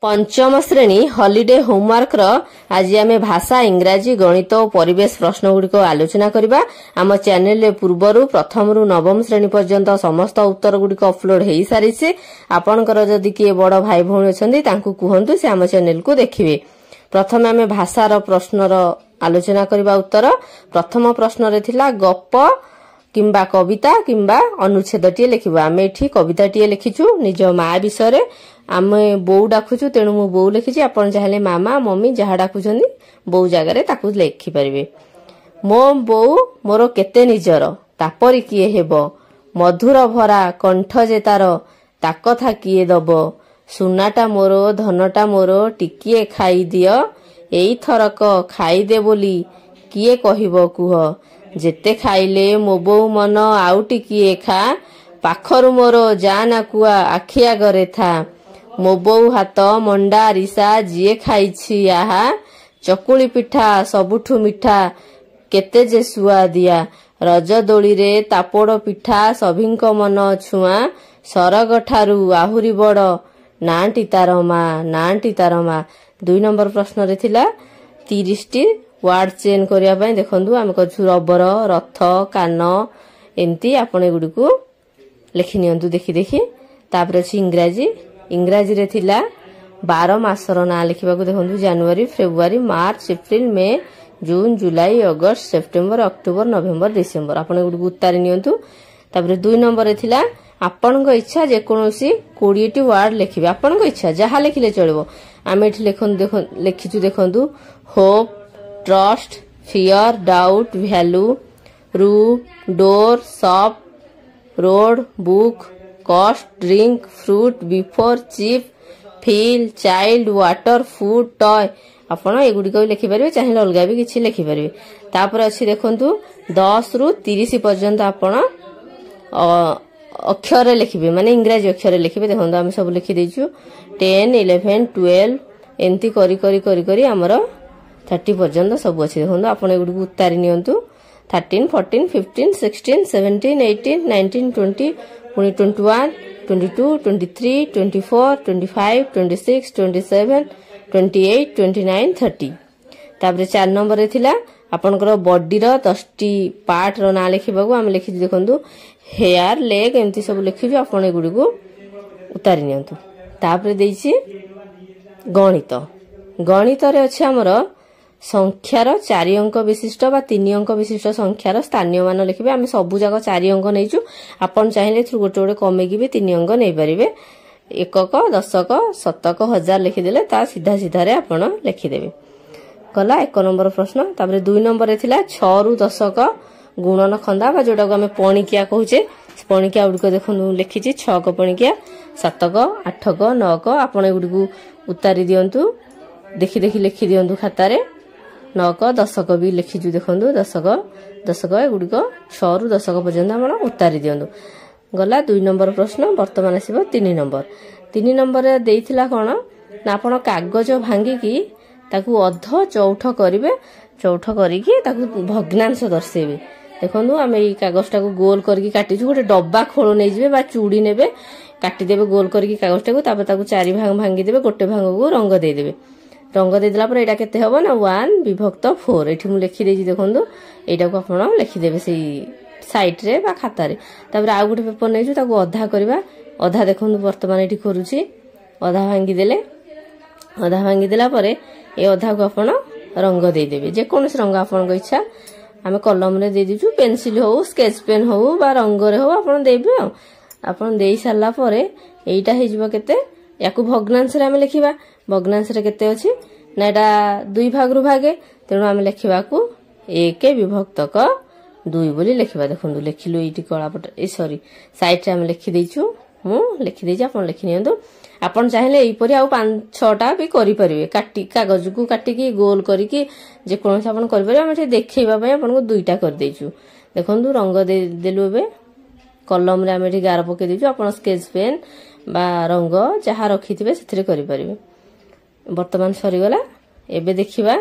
पंचम श्रेणी holiday homework आज आम भाषा इंग्राजी गणित और परिवेश प्रश्न गुड़िक आलोचना करबा। आम चैनल रे पूर्वरु प्रथम रु नवम श्रेणी पर्यंत समस्त उत्तर गुड़िक अपलोड हो सारी से आपणकर जदि किए बड़ भाई भौणी अछंती तांकू कुहंतु से आम चैनल को देखिबे। प्रथम आम भाषार प्रश्नर आलोचना करबा। उत्तर प्रथम प्रश्न रे थिला गप किंबा कविता किंबा अनुच्छेदटीए लिखिबा। आम एठी कविताटीए लिखिछु निज माँ विषय आम बोऊ डाकुछु तेणु मु बोऊ लिखिछि। आपण चाहे मामा मम्मी जहा डाकुछन्ती बोऊ जगार ताकू लिखिपारे। मो बोऊ मोर केते निजर तापरी किए हेब मधुर भरा कंठ जे तार ता कथा किए दब सुनाटा मोर धनटा मोर टिकिए खाई दियो एई थरक खाईदे बोली किए कहिब कुह जेते खाइले मो बोऊ मन आउ टिकिए खा पाखरु मोर जाना कुआ आखि आगरे था मो बोऊ हाथ मंडा रिसा जिए खाइछि आहा चकुली पिठा सबुठु मिठा केते जे सुआ दिया रज दोली रे तापोड़ पिठा सभिंक मन छुआ सरग ठारू आहुरी बड़ नांटी तार मा। 2 नंबर प्रश्न रे थिला 30 टी वर्ड चेन करिया पय देखंतु हम कछु रबर रथ कान एंती आपण गुडी को लिखि नियंतु देखि देखि। तापर अछि इंग्राजी रे थिला 12 मासर ना लिखिबा को देखंतु जनवरी फेब्रुआरी मार्च एप्रिल मे जून जुलाई अगस्त सेप्टेम्बर अक्टोबर नवेम्बर डिसेम्बर आपण गुडी उत्तर नियंतु। तापर 2 नंबर रे थिला आपण को इच्छा जे कोनोसी 20 टी वर्ड लिखिबे। आपण को इच्छा जहा लिखिले चलबो। आमे एठी लिखिछु देखंतु hope trust fear doubt value room door shop road book cost drink fruit before chief feel child water food toy आपण एगुडी को लिखि परिबे चाहे अलगा भी किछि लिखि परिबे। तापर अछि देखंतु 10 रु 30 पर्यंत आपण अक्षर लिखिबे माने इंग्रजी अक्षर लिखिबे। देखंतु हम सब लिखि दैछु 10 11 12 एंती करी करी करी करी हमर 30 पर्यंत सब अछि। देखंतु आपण एगुडी को उत्तर नियंतु 13 14 15 16 17 18 19 20 21 22 23 24 25 26 27 28 29 30। तापर 4 नंबर रे थिला आपनकर बॉडी रो 10 टी पार्ट रो ना लिखिबा को हम लिखि देखंतु हेयर लेग एंती सब लिखिबे। आपण एगुडी को उतारि नियंतु। तापर देइछि गणित रे अछि हमर संख्यार 4 अंक विशिष्ट बा 3 अंक विशिष्ट संख्यार स्थानीय मान लिखिबे। आमे सब जाक 4 अंक नैचु आपण चाहिले थ्रु गोटे गोटे कमेकी भी 3 अंक नै परिबे। एकक दशक शतक हजार लिखि देले ता सीधा सीधा रे आपण लिखि देबे। गला 1 नंबर प्रश्न। तापर 2 नंबर रे थिला 6 रु दशक गुणन खंदा बा जोटा को हमें पणिकिया कहूचे पणिकिया गुडी को देखनु लिखिछि 6 क पणिकिया 7 क 8 क 9 क आपण गुडी को उतारि दियंतु देखि देखि लिखि दियंतु खाता रे 9 क 10 क भी लिखिछु देखंतु 10 क एगुडी को 6 रु दशक पर्यंत आपण उतारि दियंतु। गला 2 नंबर प्रश्न। वर्तमान आसीबो 3 नंबर रे देइथिला कोन ना आपण कागज भांगी की ताकू अध चौठ करिवे चौठ करी की ताकू भग्नांश दर्शेबे। देखंतु हम एई कागजटा को गोल करके काटिछु गोटे डब्बा खोलो नै जिवे बा चूड़ी नेबे काटी देबे गोल करके कागजटा को तापर ताकू 4 भाग भांगी देबे गोटे भाग को रंग दे देबे। रंग दे दिला पर एटा केते हबो ना 1 विभक्त 4 एठी मु लिखि देछि देखंतु एटा को आपण लिखि देबे सेई साइड रे बा खाता रे। तापर आ गुटे पेपर नैछु ताकू अधा करबा अधा देखंतु वर्तमान एठी करूछि अधा भांगी देला परे ए अधा को आपण रंग दे देबे। जे कोनस रंग आपण को इच्छा हमें कलम रे दे दिछु पेंसिल हो स्केच पेन हो बा रंग रे हो आपण देबे। आपण देई सारला परे एटा हे जिवो केते याकू भग्नांश रे हम लिखिबा। भग्नांश रे केते अछि ना एटा 2 भाग रु भागे तेनु हम लिखिबा को 1 विभक्त क 2 बोली लिखिबा। देखंतु लिखिलु एटी कळा पट ए सॉरी साइड रे हम लिखि दैछु मु लिखि दैछि आपण लिखि नियंतु। आपण चाहिले एई परी आ 5-6 टा भी करि परिबे काटी कागज को काटी की गोल करी की जे कोन आपण करि परिबे। हम एठी देखैबा पय आपण को 2टा कर दैछु। देखंतु रंग दे देलु बे कलम रे हम एठी गार पके दैछु आपण स्केच पेन बा रंग जहा रखिथिबे सेथरे करि परिबे। वर्तमान सरी गला। एबे देखिबा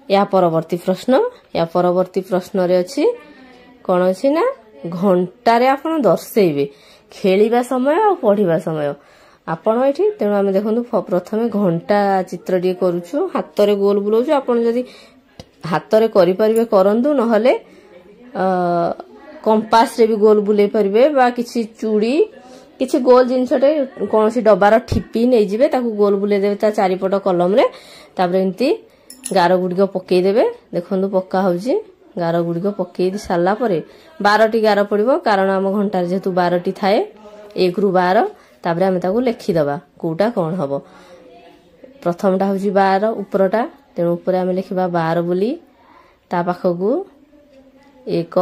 या परवर्ती प्रश्न रे अछि कोन अछि ना घंटा रे आपण दर्शेबे खेलिबा समय आ पढिबा समय आपण एठी तेणु आमे देखंतु प्रथमे घंटा चित्र टिए करूछु हातरे गोल बुलाउछु आपण जदी हातरे करि परिबे करंतु नहले कंपास रे भी गोल बुले परिबे बा किछि चूड़ी किछि गोल जिनसटे कोनोसी डब्बार ठिपी नै जिवे ताकू गोल बुले देबे ता चारिपट कलम रे तापर एंती गारो गुडी को पक्कै देबे देखंतु पक्का होउची गारो गुडी को पक्कै दि साला परे 12 टी गारो पड़िबो कारण हम घंटा जेतु 12 टी थाए 1 रु 12 तापर हम ताकू लिखि दबा कोटा कोन हबो प्रथमटा होउची 12 ऊपरटा तेनु ऊपर हम लिखिबा 12 बोली ता पाखकू 1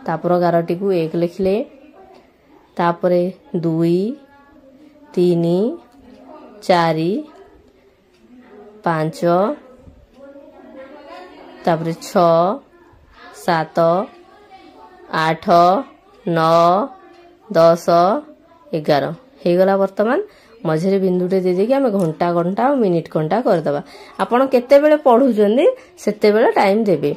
तापर गारोटी को 1 लिखले तापरे 2 3 4 5 तापरे 6 7 8 9 10 11 हेगला वर्तमान मझे बिंदुटे दे देकी आम घंटा घंटा और मिनिट घंटा करदबा आपण केते बेले पढुचंदी सेते बेले टाइम देबे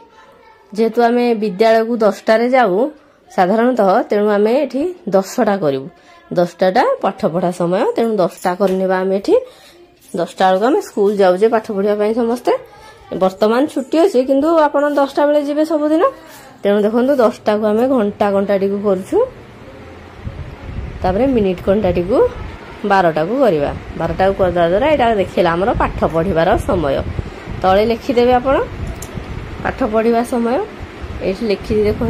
जेहेतु आम विद्यालय को 10टा रे जाऊ साधारणतः तेणु आम एठी 10टा करिवु 10टा पाठ पढ़ा समय तेणु 10टा करनेबा आम एठी 10टा बेलू आम स्कूल जाऊजे पाठ पढ़िया पई समस्ते वर्तमान छुट्टी अछि किंतु आपण 10टा बेले जिबे सब दिन तेणु देखंतु 10टा को आम घंटा घंटा टी को करछु तापरे मिनिट घंटा टी को 12टा को करबा 12टा को करदा द्वारा एटा देखिला हमर पाठ पढ़िबार समय तळे लिखि देबे आपण पाठ पढ़िबा समय एठी लिखि देखो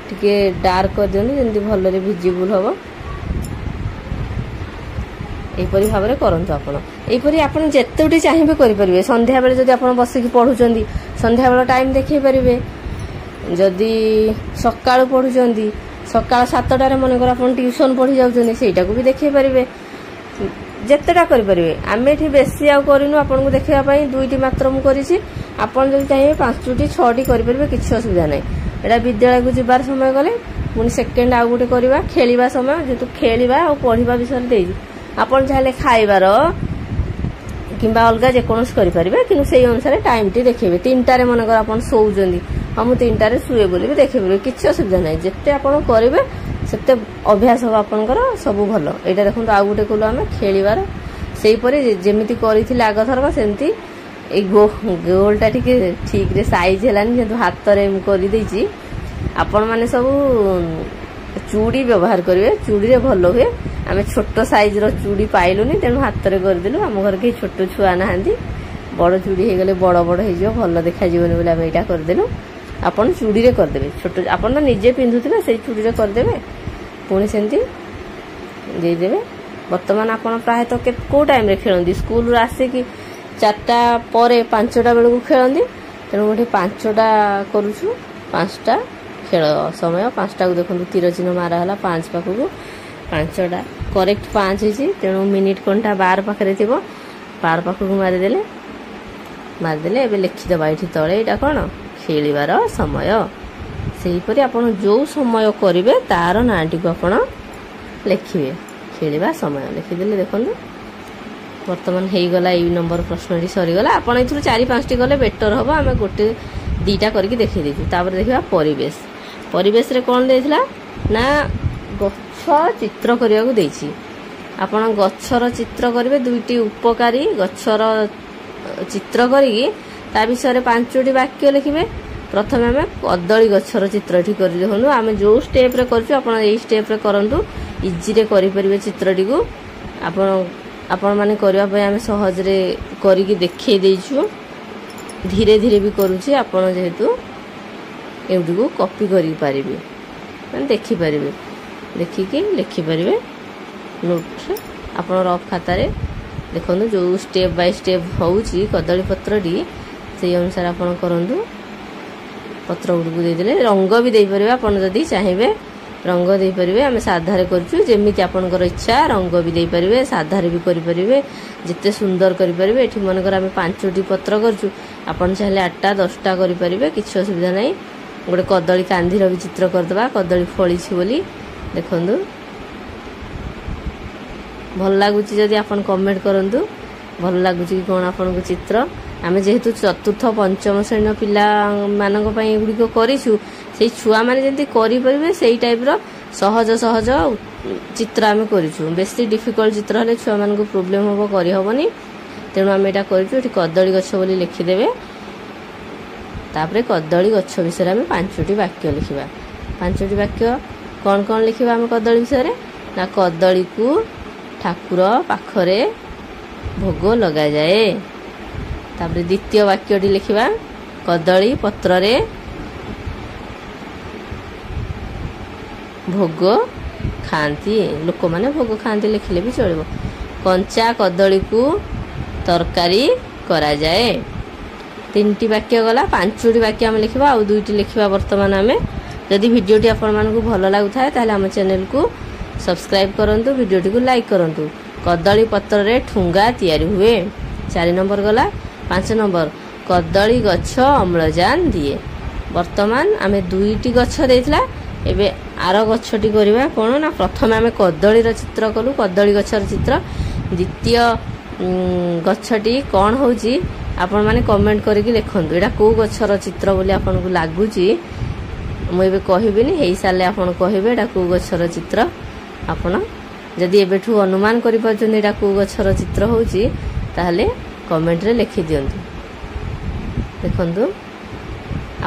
टिके डार्क कर दियनु जेंति भल्लो रे विजिबल हबो एपरि भाबरे करंतु आपण एपरि आपण जेतेउटी चाहिबे करि परिबे संध्या बेले जदि आपण बसिक पढुचंदी संध्या बेले टाइम देखि परिबे जदि सकाळ पढुचंदी सकाळ 7टा रे मन कर आपण ट्यूशन पढि जाउचंदी सेटा को भी देखि परिबे जेतेटा करि परिबे आमे एठी बेसी आ करिनु आपण को देखिया पई दुईटी मात्र मु करिछि आपण जदि चाहिबे 5टी 6टी करि परिबे किछि असुविधा नै एटा विद्यालय को जिबार समय गले पुनी सेकेंड आ गुटे करबा खेलिबा समय जेतु खेलिबा और पढिबा विषय देई आपण चाहे खाइबार किंबा अलगा जे कोनस करि परिबे किनु सेही अनुसार टाइम टी देखिबे 3टा रे मन कर आपण सोउजंदी हम 3टा रे सुए बोली भी देखिबे किछि असुविधा नै जेते आपण करिबे सेते अभ्यास हो आपनकर सब भलो एटा देखंतु आ गुटे कोलो हम खेलिबार सेही परे जेमिति करिथिले आग थरक सेंती ए गोलटा ठीक रे साइज हेलानी जेतु हाथ रे करि दैछि आपण माने सब चूड़ी व्यवहार करिवे चूड़ी रे भलो हुए आमे छोटो साइज रो चूड़ी पाइलुनी तेनु हाथ रे कर दिलु हम घर के छोटो छुआ नाहंदी बड़ चूड़ी हे गले बड़ बड़ हे जियो भलो देखा जीवन बोले हम एटा कर दिलु आपण चूड़ी रे कर देबे छोटो आपण तो निजे पिंधुथिबे सेही चूड़ी रे कर देबे पुणी सेंती दे देबे वर्तमान आपण प्राय तो को टाइम रे खेलंदी स्कूल रो आसे कि 4टा परे 5टा बेलू खेलंदी तेणु मोटे 5टा करूछु 5टा खेल समय 5टा को देखंतु तीर चिन्ह मारा हला 5 पाखु 5टा करेक्ट 5 हिची तेणु मिनिट घंटा 12 पाखरे थिबो 12 पाखु मारि देले एबे लिखि दबा एठी तळे एटा कोन खेलिबार समय सेही परि आपण जो समय करिवे तार नांटी को आपण लिखिबे खेलिबा समय लिखि देले देखंतु वर्तमान हेई गला ए नंबर प्रश्नटी सरी गला आपण इथु 4-5टी गले बेटर हबो हमें गोटे 2टा करके देखि देछु तापर देखिबा परिवेश रे कोन देथिला ना गच्छ चित्र करिया को देछि आपण गच्छर चित्र करिवे 2टी उपकारी गच्छर चित्र करी ता विषय रे 5टी वाक्य लिखिबे प्रथमे हमें कदली गच्छर चित्रटी करि देखनु हमें जो स्टेप रे करछु आपण ए स्टेप रे करंतु इजी रे करि परिबे चित्रटी को आपण माने करबा पय हम सहज रे करी की देखै दैछु धीरे धीरे भी करूछि आपण जेहेतु एउडी को कॉपी करि परिबे माने देखि परिबे देखि के लिखि परिबे नोट आपण रफ खाता रे देखनु जो स्टेप बाय स्टेप होउछि कदली पत्रटी सेही अनुसार आपण करंतु पत्र उडू दे देले रंग भी दे परिबे आपण जदी चाहिबे रंग दे परिबे हम साधा रे करछु जेमिति आपनकर इच्छा रंग भी दे परिबे साधा रे भी करि परिबे जिते सुंदर करि परिबे एठी मन कर हम 5टी पत्र करछु आपण चाहे 8टा 10टा करि परिबे किछ असुविधा नै गोटे कदली कांधीर भी चित्र कर दबा कदली फळी छि बोली देखंदु भल लागुची जदी आपण कमेंट करंतु भल लागुची कि कोन आपन को चित्र आमे जेहेतु चतुर्थ पंचम श्रेणी पिला मानक पई गुडी को करिछु सेही छुआ माने जेंति करि परिबे सेही टाइप रो सहज चित्र आम करूँ बेसी डिफिकल्ट चित्र हेल्ले छुआ मान प्रोब्लेम हम करहबनी तेणु आम यहाँ करूँ कदली गछ बोली लिखिदेवे तापर कदली गछ विषय आम 5टी वाक्य लिखा 5टी वाक्य कौन कौन लिखा आम कदली विषय ना कदली को ठाकुर पाखरे भोग लगा जाए तापर द्वितीय वाक्यटी लिखा कदली पत्र रे भोग खाती लोक माने भोग खाती लिखिले भी चलो कंचा कदली को तरकारी करा जाए 3टी वाक्य गला 5टी वाक्य आम लिखा आउ 2टी लिखा वर्तमान आम जदि भिडियोटी आपण मानकु भल लागुथाय ताले आम चैनल को सब्सक्राइब करंतु भिडियोटी को लाइक करंतु कदली पत्र रे ठुंगा तैयारी हुए 4 नंबर गला 5 नंबर कदली गछ अम्लजान दिए वर्तमान आम 2टी गछ देइथला एबे आर गछटी करबा कोन ना प्रथम आम कदली र चित्र कलु कदली गछर चित्र द्वितीय गछटी कौन होउची आपण माने कमेंट करके लिखंतु एटा को गछर चित्र बोली आपन को लागुची मु एबे कहबिनी हेई साले आपन कहबे एटा को गछर चित्र आपण जदि एबेठू अनुमान करि परछन एटा को गछर चित्र होउची ताहले कमेंट रे लिखि दियंतु देखंतु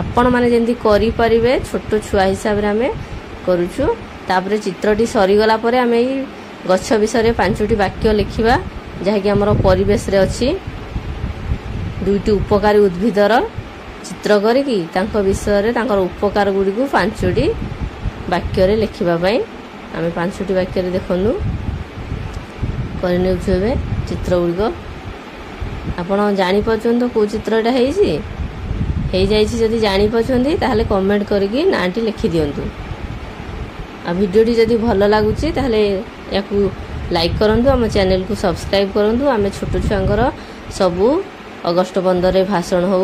आपण माने जेंती करि परिबे छोटो छुआ हिसाब रे हमें करूछु तापरे चित्रटी सरी गला परे हमें ई गछ विषय 5टी वाक्य लिखिबा जहा कि हमर परिवेश रे अछि 2टी उपकारी उद्भिदर चित्र करिकी तांको विषय रे तांकर उपकार गुडी को 5टी वाक्य रे लिखिबा पई आमे 5टी वाक्य रे देखनु करने उछबे चित्र गुडी को आपण जानि परछन को चित्र एटा हेइसी हेइ जाइछि जदि जानि परछन ताहले कमेंट करिकी नाटी लिखि दियंतु आ वीडियोटी जदि भल लागुची ताहले याकू लाइक करंतु हम चैनल को सब्सक्राइब करंतु आमे छोटो छुआंकर सबु अगस्त 15 रे भाषण हो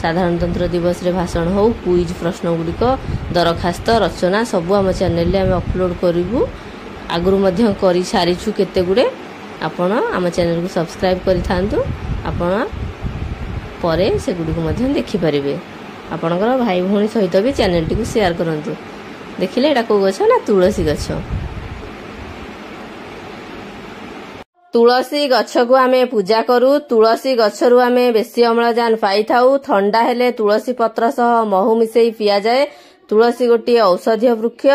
साधारणतंत्र दिवस रे भाषण हो क्विज प्रश्न गुडी को दरखास्त रचना सबु हम चैनल रे हम अपलोड करिवु आगुरु मध्य करि सारिछु केते गुडे आपण हम चैनल को सब्सक्राइब करि थांतु आपण परे से गुडी को मध्य देखि परिबे आपणकर भाई भौणी सहित भी चैनल टी को शेयर करंतु देखिले एटा को गछ ना तुलसी गछ तुलसी गछ को आमे पूजा करू तुलसी गछरु आमे बेसी अम्लजान पाई थाउ ठंडा हेले तुलसी पत्र सह महू मिसई पिया जाए तुलसी गोटी औषधीय वृक्ष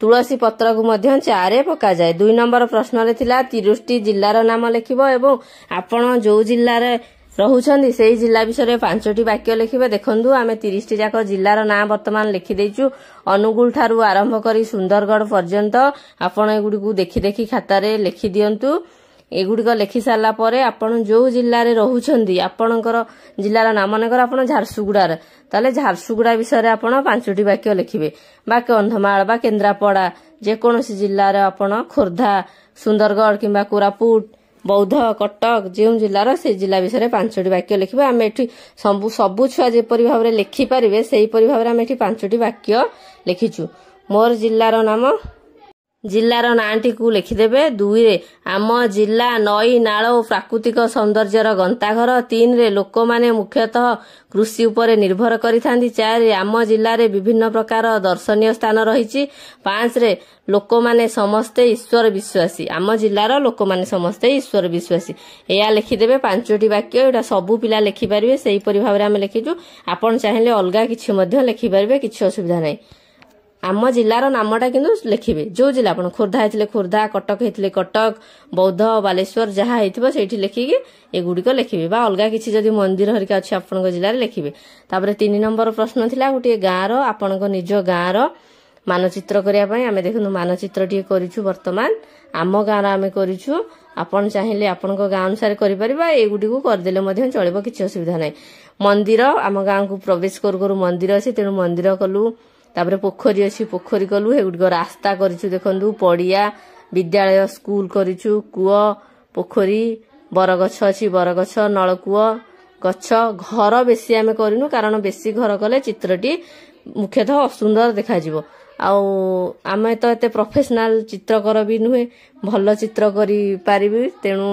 तुलसी पत्र को मध्य चारे पका जाए 2 नंबर प्रश्न रे थिला 30टी जिल्लार नाम लिखिबो एवं आपण जो जिल्ला रे रहुछंदी सेही जिल्ला विषय 5टी वाक्य लिखिबे देखंदु आमे 30टी जाक जिल्लार ना वर्तमान लिखि देइछु अनुगुल ठारू आरंभ करी सुंदरगढ़ पर्यंत आपण एगुडी को देखि देखि खाता रे लिखि दियंतु एगुडी को लिखि साला परे आपण जो जिल्ला रे रहुछंदी आपणकर जिल्लार नाम नेकर आपण झारसुगुडा रे ताले झारसुगुडा विषय रे आपण 5टी वाक्य लिखिबे बा कंधमाल बा केन्द्रापड़ा जे कोनोसी जिल्ला रे आपण खोर्धा सुंदरगढ़ किबा कोरापुट बौद्ध कटक जो जिलार से जिला विषय 5टी वाक्य लिखिबे आमे एठी सबु छुआ जेपरि भाबरे लिखि परिबे सेही परि भाबरे आमे एठी 5टी वाक्य लिखिछु मोर जिल्लार नाम जिल्लार नांटी को लिखिदेबे 2 रे आम जिल्ला नई नाल और प्राकृतिक सौंदर्यर गंताघर 3 रे लोक माने मुख्यतः कृषि उपरे निर्भर करिथांदी 4 रे आम जिल्ला रे विभिन्न प्रकार दर्शनीय स्थान रहिछि 5 रे लोक माने समस्ते ईश्वर विश्वासी आम जिल्लार लोक माने समस्ते ईश्वर विश्वासी एया लिखिदेबे 5टी वाक्य एटा सबु पिला लिखि परिबे सेही परि भाबरे हम लिखिजु आपण चाहिले अलगा किछि मध्ये लिखि परिबे किछि असुविधा नै आम जिल्लार नामटा किंतु लिखिबे जो जिला आपण खोर्धा हेतिले खोर्धा कटक हेतिले कटक बौद्ध बालेश्वर जहा हेतिबो सेठी लिखिकी एगुडी को लिखिबे बा अलगा किछि जदि मंदिर हरिका अछि आपनक जिल्ला रे लिखिबे तापर 3 नंबर प्रश्न थिला गुटी गाँ रो आपनक निज गाँ रो मानचित्र करिया पई आमे देखनु मानचित्र टी करिछु वर्तमान आम गाँ रा आमे करिछु आपण चाहिले आपनक गाँ अनुसार करि परिबा एगुडी को कर देले मध्ये चलिबो किछि असुविधा नै मंदिर आम गाँ को प्रवेश करू मंदिर अछि तेनु मंदिर कलु तापर पोखरी अछि पोखरी कलु हेगुडी रास्ता करिछु देखंदु पड़िया विद्यालय स्कूल करिछु कुओ पोखरी बरगछ अछि बरगछ नलकुओ गछ घर बेसी आमे करिनु कारण बेसी घर कले चित्रटी मुख्यतः असुंदर देखा जिवो आउ आमे तो एते प्रोफेशनल चित्रकर भी नुहे भल चित्र करि पारिबी तेनु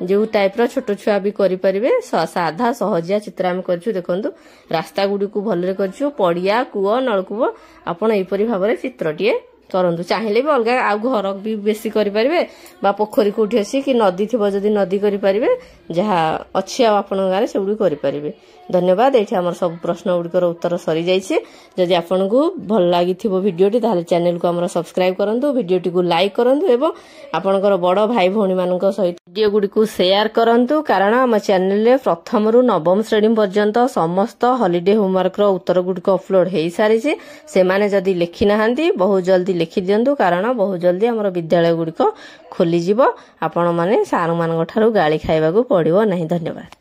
जो टाइप रो छोटो छुआ भी करि परिबे साधा सहजिया चित्र हम करछु देखंतु रास्ता गुडी को भलरे करछु पड़िया कुओ नलकुओ आपण एपरि भाबरे चित्रटिए କରନ୍ତୁ। ଚାହିଁଲେ ବି ଅଲଗା ଆଉ ଘର ବି ବେଶୀ କରିପାରିବେ ବା ପୋଖରୀ କୋଉଠି ଅଛି କି ନଦୀ ଥିବ ଯଦି ନଦୀ କରିପାରିବେ, ଯାହା ଅଛି ଆଉ ଆପଣଙ୍କ ଗାଁରେ ସେଗୁଡ଼ିକ କରିପାରିବେ। ଧନ୍ୟବାଦ। ଏଇଠି ଆମର ସବୁ ପ୍ରଶ୍ନ ଗୁଡ଼ିକର ଉତ୍ତର ସରିଯାଇଛି। ଯଦି ଆପଣଙ୍କୁ ଭଲ ଲାଗିଥିବ ଭିଡ଼ିଓଟି ତାହେଲେ ଚ୍ୟାନେଲକୁ ଆମର ସବସ୍କ୍ରାଇବ କରନ୍ତୁ, ଭିଡ଼ିଓଟିକୁ ଲାଇକ୍ କରନ୍ତୁ ଏବଂ ଆପଣଙ୍କର ବଡ଼ ଭାଇ ଭଉଣୀମାନଙ୍କ ସହିତ ଭିଡ଼ିଓ ଗୁଡ଼ିକୁ ସେୟାର କରନ୍ତୁ। କାରଣ ଆମ ଚ୍ୟାନେଲରେ ପ୍ରଥମରୁ ନବମ ଶ୍ରେଣୀ ପର୍ଯ୍ୟନ୍ତ ସମସ୍ତ ହଲିଡେ ହୋମୱାର୍କର ଉତ୍ତର ଗୁଡ଼ିକ ଅପଲୋଡ ହେଇସାରିଛି। ସେମାନେ ଯଦି ଲେଖିନାହାନ୍ତି ବହୁତ ଜଲ୍ଦି ଲେଖିଦିଅନ୍ତୁ, କାରଣ ବହୁତ ଜଲ୍ଦି ଆମର ବିଦ୍ୟାଳୟ ଗୁଡ଼ିକ ଖୋଲିଯିବ। ଆପଣମାନେ ସାର୍ମାନଙ୍କ ଠାରୁ ଗାଳି ଖାଇବାକୁ ପଡ଼ିବ ନାହିଁ। ଧନ୍ୟବାଦ।